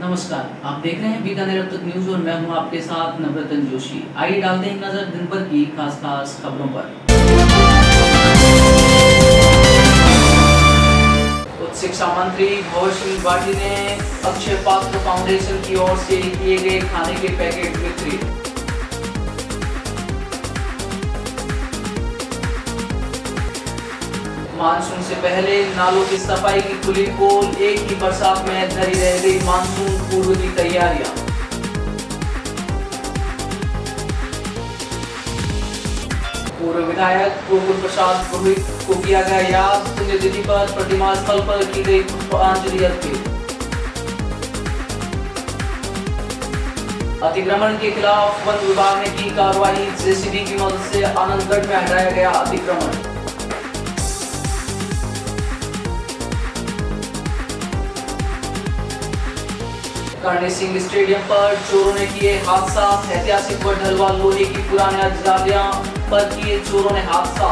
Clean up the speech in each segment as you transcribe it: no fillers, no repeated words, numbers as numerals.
नमस्कार, आप देख रहे हैं बीकानेर अब तक न्यूज और मैं हूं आपके साथ नवरत्न जोशी। आइए डालते हैं एक नजर दिन भर की खास खबरों पर। उच्च शिक्षा मंत्री भवर सिंह भाटी ने अक्षय पात्र फाउंडेशन की ओर से किए गए खाने के पैकेट वितरित। मानसून से पहले नालों की सफाई की खुली पोल, एक ही बरसात में धरी रह गई मानसून पूर्व की तैयारियां। पूर्व विधायक गोकुल प्रसाद पुरोहित को किया गया याद, पुण्यतिथि पर प्रतिमा स्थल पर की गई पुष्पांजलि अर्पित। अतिक्रमण के खिलाफ वन विभाग ने की कार्रवाई, जेसीबी की मदद से आनंदगढ़ में हटाया गया अतिक्रमण। करणी सिंह स्टेडियम पर चोरों ने किए हादसा, ऐतिहासिक व ढलवा लोहे की पुराने अजालियां पर किए चोरों ने हादसा।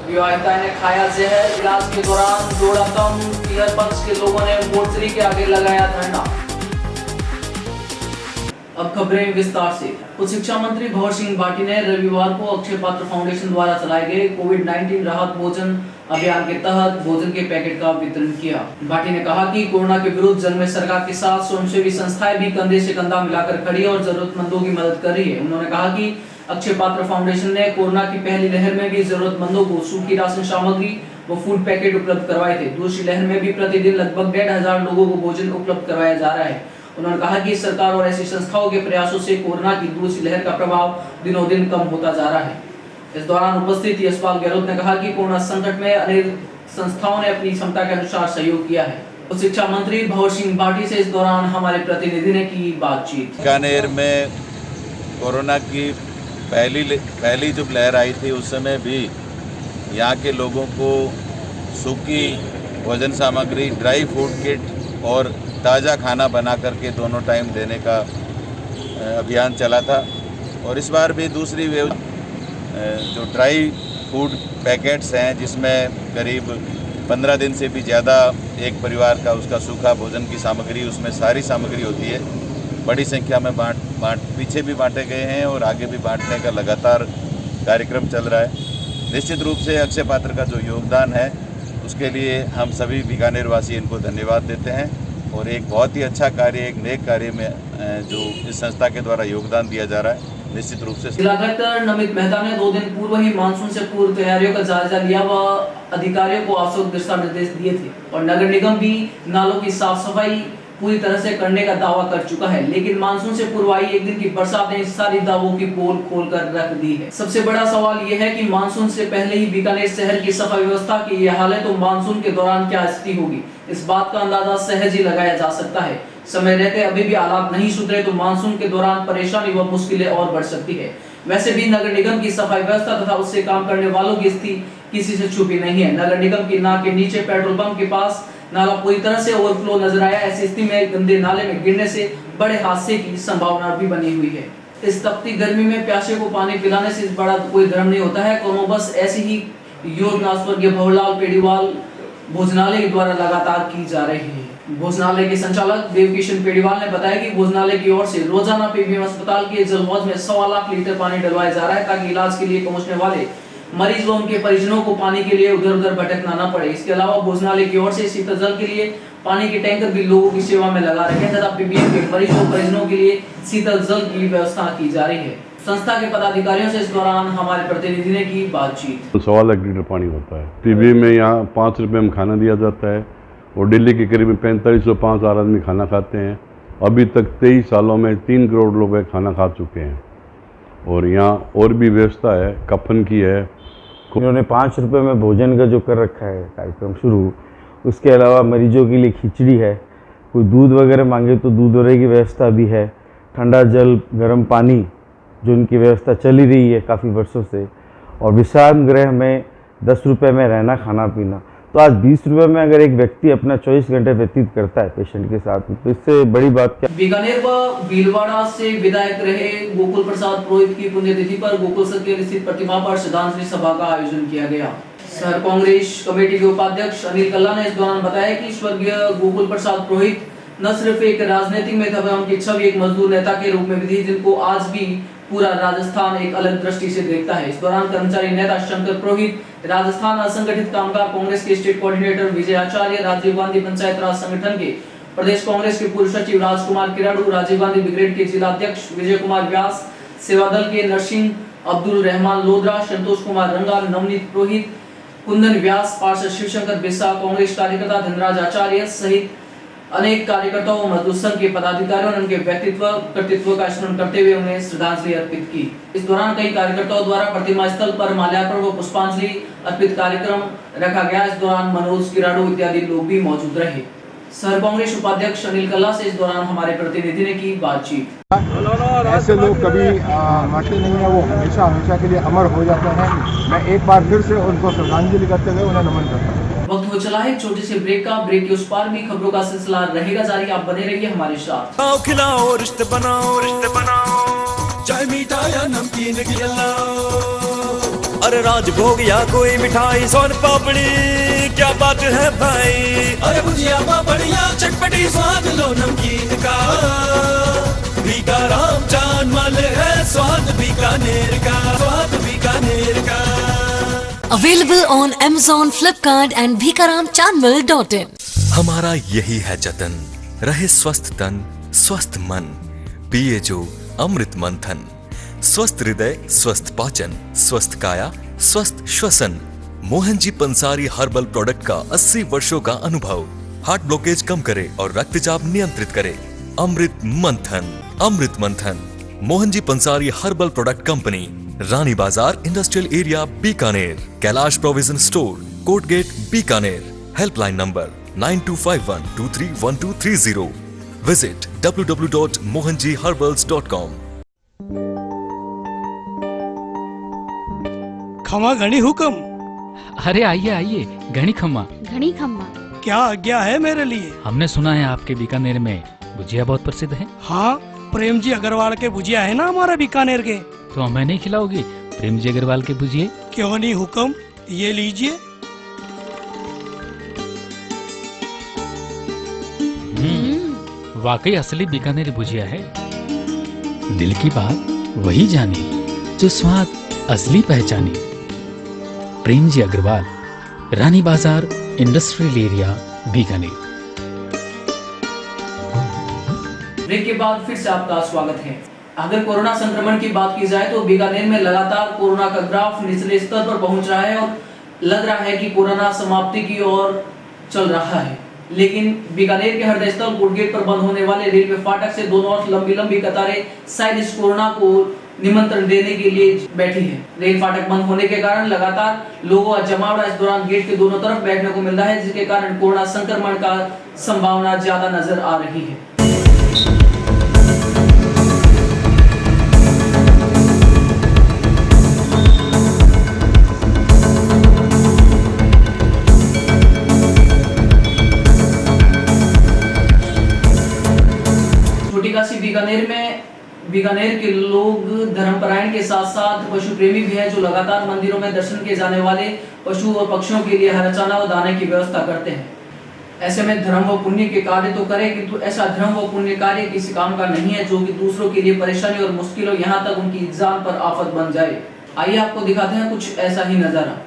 विवाहिता ने खाया जहर, इलाज के दौरान दौड़ा कम, पीहर पक्ष के लोगों ने मोर्चरी के आगे लगाया धरना। अब खबरें विस्तार से। उच्च शिक्षा मंत्री भवर सिंह भाटी ने रविवार को अक्षय पात्र फाउंडेशन द्वारा चलाए गए कोविड-19 राहत भोजन अभियान के तहत भोजन के पैकेट का वितरण किया। भाटी ने कहा कि कोरोना के विरुद्ध जंग में सरकार के साथ स्वयंसेवी संस्थाएं भी कंधे से कंधा मिलाकर खड़ी और जरूरतमंदों की मदद कर रही है। उन्होंने कहा कि अक्षय पात्र फाउंडेशन ने कोरोना की पहली लहर में भी जरूरतमंदों को सूखी राशन सामग्री व फूड पैकेट उपलब्ध करवाए थे। दूसरी लहर में भी प्रतिदिन लगभग 1500 लोगों को भोजन उपलब्ध करवाया जा रहा है। उन्होंने कहा कि सरकार और ऐसी संस्थाओं के प्रयासों से कोरोना की दूसरी लहर का प्रभाव दिनों दिन कम होता जा रहा है। इस दौरान उपस्थित यशपाल गहलोत ने कहा कि कोरोना संकट में अनेक संस्थाओं ने अपनी क्षमता के अनुसार सहयोग किया है। उच्च शिक्षा मंत्री भवर सिंह भाटी से इस दौरान हमारे प्रतिनिधि ने की बातचीत। बीकानेर में कोरोना की पहली जब लहर आई थी उस समय भी यहाँ के लोगों को सूखी भोजन सामग्री, ड्राई फूड किट और ताज़ा खाना बना करके दोनों टाइम देने का अभियान चला था। और इस बार भी दूसरी वेव जो ड्राई फूड पैकेट्स हैं, जिसमें करीब 15 दिन से भी ज़्यादा एक परिवार का उसका सूखा भोजन की सामग्री, उसमें सारी सामग्री होती है, बड़ी संख्या में पीछे भी बांटे गए हैं और आगे भी बांटने का लगातार कार्यक्रम चल रहा है। निश्चित रूप से अक्षय पात्र का जो योगदान है उसके लिए हम सभी बीकानेर वासी इनको धन्यवाद देते हैं और एक बहुत ही अच्छा कार्य, एक नेक कार्य में जो इस संस्था के द्वारा योगदान दिया जा रहा है, निश्चित रूप से। जिला कलेक्टर नमित मेहता ने 2 दिन पूर्व ही मानसून से पूर्व तैयारियों का जायजा लिया व अधिकारियों को आवश्यक दिशा निर्देश दिए थे और नगर निगम भी नालों की साफ सफाई पूरी तरह से करने का दावा कर चुका है। लेकिन मानसून से पूर्व आई एक दिन की बरसात ने सारी दावों की पोल खोल कर रख दी है। सबसे बड़ा सवाल यह है कि मानसून से पहले ही बीकानेर शहर की सफाई व्यवस्था की यह हाल है तो मानसून के दौरान क्या स्थिति होगी, इस बात का अंदाजा सहज ही लगाया जा सकता है। समय रहते अभी भी हालात नहीं सुधरे तो मानसून के दौरान परेशानी व मुश्किलें और बढ़ सकती है। वैसे भी नगर निगम की सफाई व्यवस्था तथा उससे काम करने वालों की स्थिति किसी से छुपी नहीं है। नगर निगम की नाक के नीचे पेट्रोल पंप के पास नाला पूरी तरह से ओवरफ्लो नजर आया। ऐसी स्थिति में गंदे नाले में गिरने से बड़े हादसे की संभावना भी बनी हुई है। इस तपती गर्मी में प्यासे को पानी पिलाने से बड़ा कोई धर्म नहीं होता है। कौनो बस ऐसी ही योजना स्वर्गीय भवरलाल पेड़ीवाल भोजनालय के द्वारा लगातार की जा रही है। भोजनालय के संचालक देवकिशन पेड़ीवाल ने बताया कि भोजनालय की ओर से रोजाना पीबीएम अस्पताल के जलहौज में 1.25 लाख लीटर पानी डलवाया जा रहा है ताकि इलाज के लिए पहुंचने वाले मरीज व उनके परिजनों को पानी के लिए उधर उधर भटकना न पड़े। इसके अलावा भोजनालय की ओर से शीतल जल के लिए पानी के टैंकर भी लोगों की सेवा में लगा रखे हैं तथा पीबीएम के मरीजों परिजनों के लिए शीतल जल की व्यवस्था की जा रही है। संस्था के पदाधिकारियों से इस दौरान हमारे प्रतिनिधि ने की बातचीत। 1.25 लाख लीटर पानी होता है। पीबीएम में यहाँ 5 रुपये में खाना दिया जाता है और दिल्ली के करीब 4505 आदमी खाना खाते हैं। अभी तक 23 सालों में 3 करोड़ लोग खाना खा चुके हैं। और यहाँ और भी व्यवस्था है, कफन की है। उन्होंने 5 रुपये में भोजन का जो कर रखा है कार्यक्रम शुरू, उसके अलावा मरीजों के लिए खिचड़ी है, कोई दूध वगैरह मांगे तो दूध वगैरह की व्यवस्था भी है, ठंडा जल, गर्म पानी जो उनकी व्यवस्था चली रही है काफ़ी वर्षों से, और विश्राम गृह में 10 रुपये में रहना खाना पीना। तो तो आज 20 रुपये में अगर एक व्यक्ति अपना 24 घंटे व्यतीत करता है पेशेंट के साथ, तो इससे बड़ी बात क्या। बीकानेर व भीलवाड़ा से विधायक रहे गोकुल प्रसाद पुरोहित की पुण्यतिथि पर गोकुल सर्किल स्थित प्रतिमा पर श्रद्धांजलि सभा का आयोजन किया गया। शहर कांग्रेस कमेटी के उपाध्यक्ष अनिल कल्ला ने इस दौरान बताया कि स्वर्गीय गोकुल प्रसाद पुरोहित न सिर्फ एक राजनीतिक में था, उनकी छवि एक मजदूर नेता के रूप में भी थी, जिनको आज भी पूरा राजस्थान एक अलग दृष्टि से देखता है। इस दौरान कर्मचारी नेता शंकर पुरोहित, राजस्थान असंगठित कामगार कांग्रेस के स्टेट कोऑर्डिनेटर विजय आचार्य, राजीव गांधी पंचायत राज संगठन के प्रदेश कांग्रेस के पूर्व सचिव राजकुमार किराड़ू, राजीव गांधी ब्रिगेड के जिला अध्यक्ष विजय कुमार व्यास, सेवा दल के नरसिंह अब्दुल रहमान लोधरा, संतोष कुमार रंगा, नवनीत पुरोहित, कुंदन व्यास, पार्षद शिवशंकर बिस्सा, कांग्रेस कार्यकर्ता धनराज आचार्य सहित अनेक कार्यकर्ताओं और मजदूर संघ के पदाधिकारियों ने उनके व्यक्तित्व कर्तृत्व का स्मरण करते हुए उन्हें श्रद्धांजलि अर्पित की। इस दौरान कई कार्यकर्ताओं द्वारा प्रतिमा स्थल पर माल्यार्पण व पुष्पांजलि अर्पित कार्यक्रम रखा गया। इस दौरान मनोज किराड़ू इत्यादि लोग भी मौजूद रहे। शहर कांग्रेस उपाध्यक्ष अनिल कल्ला से इस दौरान हमारे प्रतिनिधि ने की बातचीत। ऐसे लोग कभी मरते नहीं है, वो हमेशा हमेशा के लिए अमर हो जाते हैं। मैं एक बार फिर से उनको श्रद्धांजलि करते हुए उन्हें नमन करता हूँ। वक्त हो चला है एक छोटे से ब्रेक का। ब्रेक के उस पार भी खबरों का सिलसिला रहेगा जारी, आप बने रहिए हमारे साथ। आओ खिलाओ रिश्ते बनाओ चाहे मीठा या नमकीन खिलाओ। अरे राजभोग या कोई मिठाई, सोन पापड़ी, क्या बात है भाई। अरे भुजिया पापड़िया चटपटी, स्वाद लो नमकीन का। भीकाराम चांद वाले है स्वाद बीकानेर का, स्वाद बीकानेर का। Available on Amazon, Flipkart and bhikaramchandmal.in। हमारा यही है जतन, रहे स्वस्थ तन स्वस्थ मन, पिए जो अमृत मंथन। स्वस्थ हृदय स्वस्थ पाचन, स्वस्थ काया स्वस्थ श्वसन। मोहन जी पंसारी हर्बल प्रोडक्ट का 80 वर्षों का अनुभव हार्ट ब्लॉकेज कम करे और रक्तचाप नियंत्रित करे। अमृत Manthan, Amrit Manthan. Mohan ji Pansari herbal product company, Rani Bazaar industrial area Bikaner, Kailash provision store, court gate Bikaner. Helpline number 9251231230। Visit www.mohanjiherbals.com। खमा घनी हुक्म। अरे आइए आइए, घनी खम्मा। घनी खम्मा क्या आज्ञा है मेरे लिए? हमने सुना है आपके बीकानेर में भुजिया बहुत प्रसिद्ध है। हाँ, प्रेम जी अग्रवाल के भुजिया है ना हमारे बीकानेर के। तो हमें नहीं खिलाओगी प्रेम जी अग्रवाल के भुजिए? क्यों नहीं हुक्म, ये लीजिए। वाकई असली बीकानेरी भुजिया है। दिल की बात वही जानी, जो स्वाद असली पहचानी। प्रेम जी अग्रवाल, रानी Bazaar industrial area Bikaner. Break के बाद फिर से आपका स्वागत है। अगर कोरोना संक्रमण की बात की जाए तो बीकानेर में लगातार कोरोना का ग्राफ निचले स्तर पर पहुंच रहा है और लग रहा है कि कोरोना समाप्ति की ओर चल रहा है। लेकिन बीकानेर के हृदय स्थल कोटगेट पर बंद होने वाले रेलवे फाटक से दोनों ओर लंबी लंबी कतारें शायद इस कोरोना को निमंत्रण देने के लिए बैठी है। रेल फाटक बंद होने के कारण लगातार लोगों का जमावड़ा इस दौरान गेट के दोनों तरफ बैठने को मिल रहा है, जिसके कारण कोरोना संक्रमण का संभावना ज्यादा नजर आ रही है। बीकानेर के लोग धर्मपरायण के साथ साथ पशु प्रेमी भी हैं, जो लगातार मंदिरों में दर्शन किए जाने वाले पशु और पक्षियों के लिए हरा चारा और दाने की व्यवस्था करते हैं। ऐसे में धर्म व पुण्य के कार्य तो करें, किंतु ऐसा धर्म व पुण्य कार्य किसी काम का नहीं है जो कि दूसरों के लिए परेशानी और मुश्किल हो, यहाँ तक उनकी जान पर आफत बन जाए। आइए आपको दिखाते हैं कुछ ऐसा ही नजारा।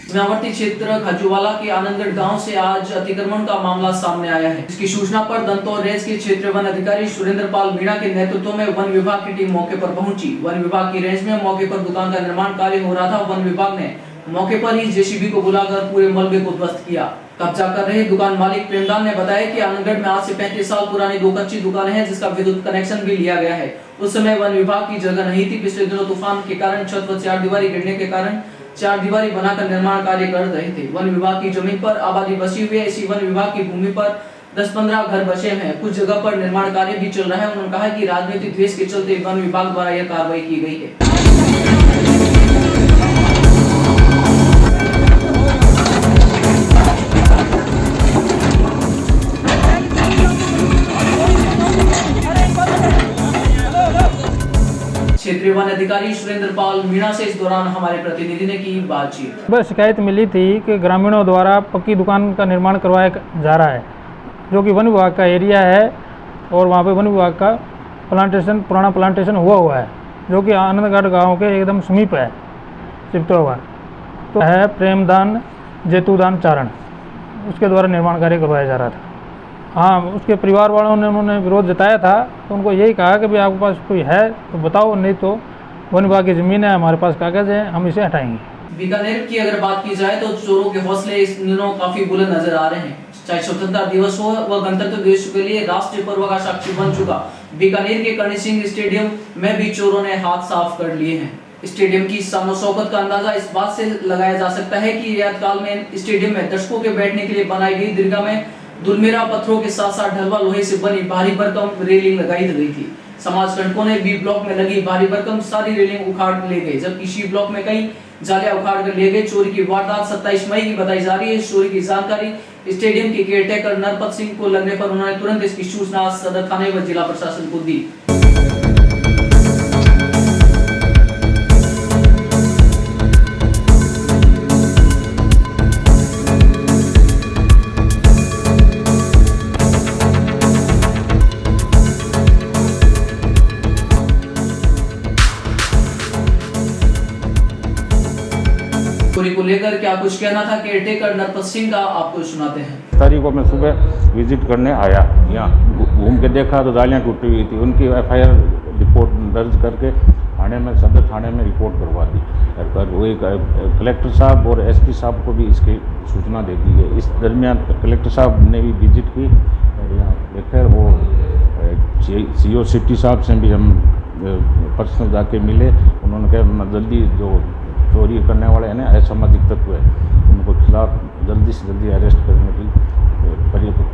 सीमावर्ती क्षेत्र खजूवाला के आनंदगढ़ गांव से आज अतिक्रमण का मामला सामने आया है। इसकी सूचना पर दंतौर रेंज के क्षेत्रीय वन अधिकारी सुरेंद्र पाल मीणा के नेतृत्व में वन विभाग की टीम मौके पर पहुंची। वन विभाग की रेंज में मौके पर दुकान का निर्माण कार्य हो रहा था। वन विभाग ने मौके पर ही जेसीबी को बुलाकर पूरे मलबे को ध्वस्त किया। कब्जा कर रहे दुकान मालिक प्रेमदान ने बताया कि आनंदगढ़ में आज से 35 साल पुरानी 2 कच्ची दुकानें हैं, जिसका विद्युत कनेक्शन भी लिया गया है। उस समय वन विभाग की जगह नहीं थी। पिछले दिनों तूफान के कारण छत व 4 दीवारी गिरने के कारण 4 दीवारी बनाकर निर्माण कार्य कर रहे थे। वन विभाग की जमीन पर आबादी बसी हुई है। इसी वन विभाग की भूमि पर 10-15 घर बसे हैं। कुछ जगह पर निर्माण कार्य भी चल रहा है। उन्होंने कहा कि राजनीतिक द्वेष के चलते वन विभाग द्वारा यह कार्रवाई की गई है। क्षेत्रीय वन अधिकारी सुरेंद्र पाल मीणा से इस दौरान हमारे प्रतिनिधि ने की बातचीत। बस शिकायत मिली थी कि ग्रामीणों द्वारा पक्की दुकान का निर्माण करवाया जा रहा है, जो कि वन विभाग का एरिया है और वहाँ पे वन विभाग का प्लांटेशन, पुराना प्लांटेशन हुआ है, जो कि आनंदगढ़ गांव के एकदम समीप है, चिपटा हुआ तो है प्रेमदान जेतुदान चारण, उसके द्वारा निर्माण कार्य करवाया जा रहा था। हाँ, उसके परिवार वालों ने उन्होंने विरोध जताया था, तो उनको यही कहा कि भाई आपके पास कोई है तो बताओ, नहीं तो वन विभाग की ज़मीन है, हमारे पास कागज़ है, हम इसे हटाएंगे। बीकानेर की अगर बात की जाए तो चोरों के हौसले इस दिनों काफी बुलंद नजर आ रहे हैं। चाहे स्वतंत्रता दिवस हो व गणतंत्र दिवस के लिए राष्ट्रीय पर्व का साक्षी बन चुका बीकानेर के कर्णी सिंह स्टेडियम में भी चोरों ने हाथ साफ कर लिए हैं। स्टेडियम की शान-ओ-शौकत का अंदाजा इस बात से लगाया जा सकता है कि रियायत काल में स्टेडियम में दर्शकों के बैठने के लिए बनाई गई दीर्घा में दुलमेरा पत्थरों के साथ साथ ढलवा लोहे से बनी भारी भरकम रेलिंग लगाई गई थी। समाज कंटकों ने बी ब्लॉक में लगी भारी भरकम सारी रेलिंग उखाड़ ले गई, जबकि सी ब्लॉक में कई जालियां उखाड़ कर ले गए। चोरी की वारदात 27 मई की बताई जा रही है। चोरी की जानकारी स्टेडियम के केयरटेकर नरपत सिंह को लगने पर उन्होंने तुरंत इसकी सूचना सदर थाने व जिला प्रशासन को दी। चोरी को लेकर क्या कुछ कहना था केयरटेकर नरपत सिंह का, आपको सुनाते हैं। तारीख को मैं सुबह विजिट करने आया, यहाँ घूम के देखा तो जालियाँ टूटी हुई थी। उनकी एफआईआर रिपोर्ट दर्ज करके थाने में, सदर थाने में रिपोर्ट करवा दी। वही कलेक्टर साहब और एसपी साहब को भी इसकी सूचना दे दी है। इस दरमियान कलेक्टर साहब ने भी विजिट की और यहाँ देखकर वो सीओ सिटी साहब से भी हम पर्सनल जाके मिले। उन्होंने कहा जल्दी जो चोरी करने वाले हैं ना असामाजिक तत्व है, उनको खिलाफ जल्दी से जल्दी अरेस्ट करने की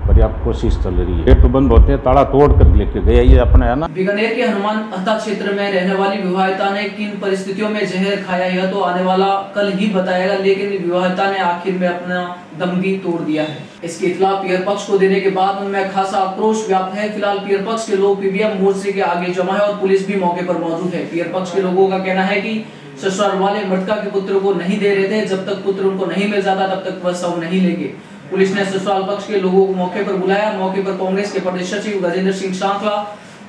पर्याप्त कोशिश चल रही है। गेट बंद होते हैं, ताला तोड़ कर लेके गए, ये अपना है ना। बीकानेर के हनुमान अहता क्षेत्र में रहने वाली विवाहिता ने किन परिस्थितियों में जहर खाया यह तो आने वाला कल ही बताएगा, लेकिन विवाहिता ने आखिर में अपना दम भी तोड़ दिया है। इसके इत्तला पियर पक्ष को देने के बाद उनमें खासा आक्रोश व्याप्त है। फिलहाल पियर पक्ष के लोग पीबीएम मोर्चे के आगे जमा है और पुलिस भी मौके पर मौजूद है। पियर पक्ष के लोगों का कहना है कि ससुराल वाले मृतका के पुत्र को नहीं दे रहे थे, जब तक पुत्र उनको नहीं मिल जाता तब तक वह शव नहीं लेंगे। पुलिस ने ससुराल पक्ष के लोगों को मौके पर बुलाया। मौके पर कांग्रेस के प्रदेश सचिव गजेंद्र सिंह सांखला,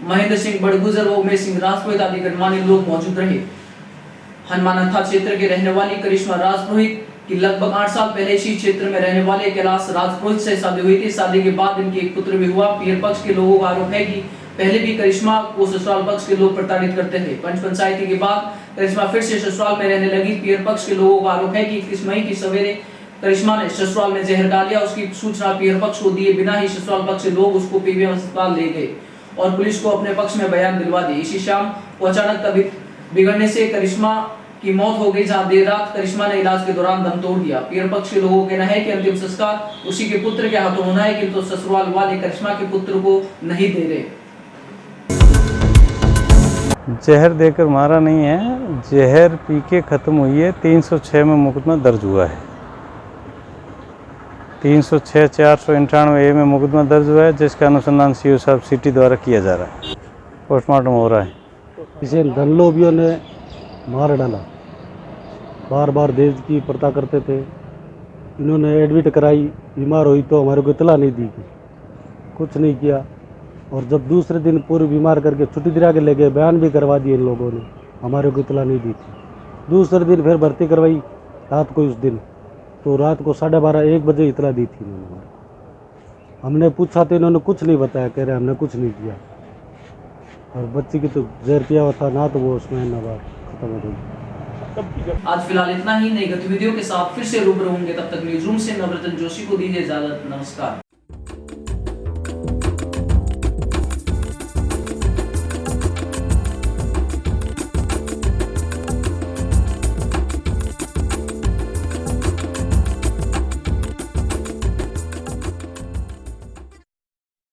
महेंद्र सिंह बड़गुजर व उमेश सिंह राजपुरोहित आदि गणमान्य लोग मौजूद रहे। हनुमान अहता क्षेत्र के रहने वाली करिश्मा राजपुरोहित की लगभग 8 साल पहले इसी क्षेत्र में रहने वाले कैलाश राजपुरोहित से शादी हुई थी। शादी के बाद इनकी एक पुत्र भी हुआ। पियर पक्ष के लोगों का आरोप है कि पहले भी करिश्मा को ससुराल पक्ष के लोग प्रताड़ित करते थे। पंचायती के बाद करिश्मा फिर से ससुराल में रहने लगी। पियर पक्ष के लोगों का आरोप है कि 21 मई की सवेरे करिश्मा ने ससुराल में जहर डाल लिया। उसकी सूचना पियर पक्ष को दिए बिना ही ससुराल पक्ष के लोग उसको पीबीएम अस्पताल ले गए और पुलिस को अपने पक्ष में बयान दिलवा दी। इसी शाम अचानक तबीयत बिगड़ने से करिश्मा की मौत हो गई, जहां देर रात करिश्मा ने इलाज के दौरान दम तोड़ दिया। पियर पक्ष के लोगों का कहना है कि अंतिम संस्कार उसी के पुत्र के हाथों होना है, किंतु ससुराल वाले करिश्मा के पुत्र को नहीं दे रहे। जहर देकर मारा नहीं है, जहर पी के ख़त्म हुई है। 306 में मुकदमा दर्ज हुआ है। 306 491 में मुकदमा दर्ज हुआ है, जिसका अनुसंधान सीओ साहब सिटी द्वारा किया जा रहा है। पोस्टमार्टम हो रहा है। इसे धनलोभियों ने मार डाला, बार बार देश की प्रथा करते थे। इन्होंने एडमिट कराई, बीमार हुई तो हमारे को इतला नहीं दी, कुछ नहीं किया। और जब दूसरे दिन पूरी बीमार करके छुट्टी दिला के ले गए, बयान भी करवा दिए इन लोगों ने, हमारे को इतला नहीं दी थी। दूसरे दिन फिर भर्ती करवाई रात को, उस दिन तो रात को 12:30-1 बजे इतला दी थी इन्होंने। हमने पूछा तो इन्होंने कुछ नहीं बताया, कह रहे हमने कुछ नहीं किया। और बच्ची की तो जहर पिया हुआ था ना, तो वो उसमें ना बात खत्म हो गई। आज फिलहाल इतना ही। नई गतिविधियों के साथ फिर से रूबरू होंगे, तब तक न्यूज रूम से नवरत्न जोशी को दीजिए इजाजत। नमस्कार।